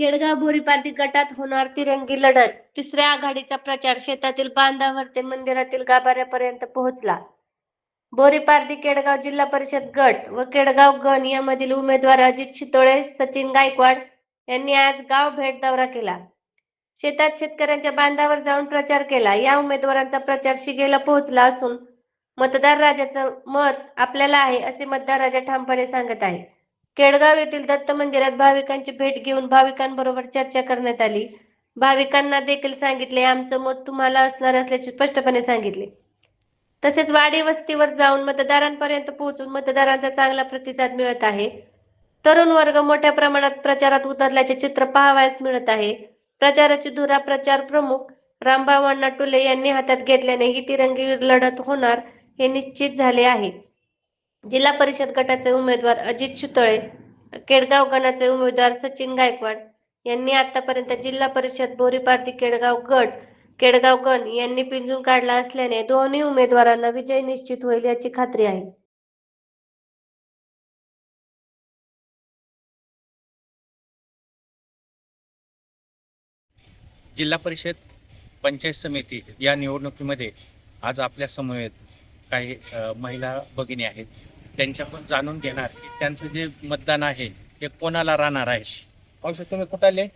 केडगाव बोरीपारधी गटात होणार तिरंगी लढत. तिसऱ्या आघाडीचा प्रचार शेतातील बांधावर ते मंदिरातील गाभाऱ्यापर्यंत पोहोचला. बोरीपारधी केडगाव जिल्हा परिषद गट व केडगाव गण यामधील उमेदवार अजित शितोळे, सचिन गायकवाड यांनी आज गाव भेट दौरा केला. शेतात शेतकऱ्यांच्या बांधावर जाऊन प्रचार केला. या उमेदवारांचा प्रचार शिगेला पोहोचला असून मतदार राजाचं मत आपल्याला आहे असे मतदार राजा ठामपणे सांगत आहे. केडगाव येथील दत्त मंदिरात भाविकांची भेट घेऊन भाविकांबरोबर चर्चा करण्यात आली. भाविकांना देखील सांगितले आमचं मत तुम्हाला असणार असल्याचे स्पष्टपणे सांगितले. तसेच वाडी वस्तीवर जाऊन मतदारांपर्यंत पोहोचून मतदारांचा चांगला प्रतिसाद मिळत आहे. तरुण वर्ग मोठ्या प्रमाणात प्रचारात उतरल्याचे चित्र पाहावयास मिळत आहे. प्रचाराची धुरा प्रचार प्रमुख रामभाऊ अण्णा टुले यांनी हातात घेतल्याने ही तिरंगी लढत होणार हे निश्चित झाले आहे. जिल्हा परिषद गटाचे उमेदवार अजित शितोळे, केडगाव गणाचे उमेदवार सचिन गायकवाड यांनी आतापर्यंत जिल्हा परिषद बोरीपारधी केडगाव गट, केडगाव गण यांनी पिंजून काढला असल्याने दोन्ही उमेदवारांना विजय निश्चित होईल याची खात्री आहे. जिल्हा परिषद पंचायत समिती या निवडणुकीमध्ये आज आपल्या समवेत काही महिला भगिनी आहेत. त्यांच्याकडून जाणून घेणार की त्यांचं जे मतदान आहे ते कोणाला राहणार आहे. औषध तुम्ही कुठं आले?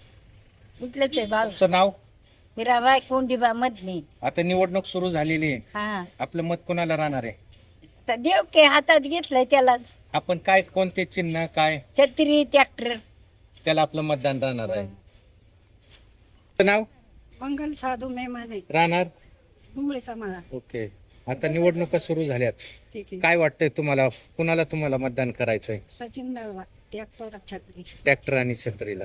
कुठलंच आहे बाळ? तुमचं नाव? मीराबाई कोंडीबा मधली. आता निवडणूक सुरू झालेली आहे, हा आपलं मत कोणाला राहणार आहे? तर देव के हातात घेतलंय त्यालाच. आपण काय कोणते चिन्ह काय छत्री ट्रॅक्टर. त्याला आपलं मतदान राहणार आहे. तुमचं नाव? मंगल साधू मेमाने राहणार. डुंगळे समाजा. ओके. आता निवडणुका सुरू झाल्यात, ठीक आहे. काय वाटतंय तुम्हाला, कुणाला तुम्हाला मतदान करायचंय? सचिन ट्रॅक्टर छत्री. ट्रॅक्टर आणि छत्रीला.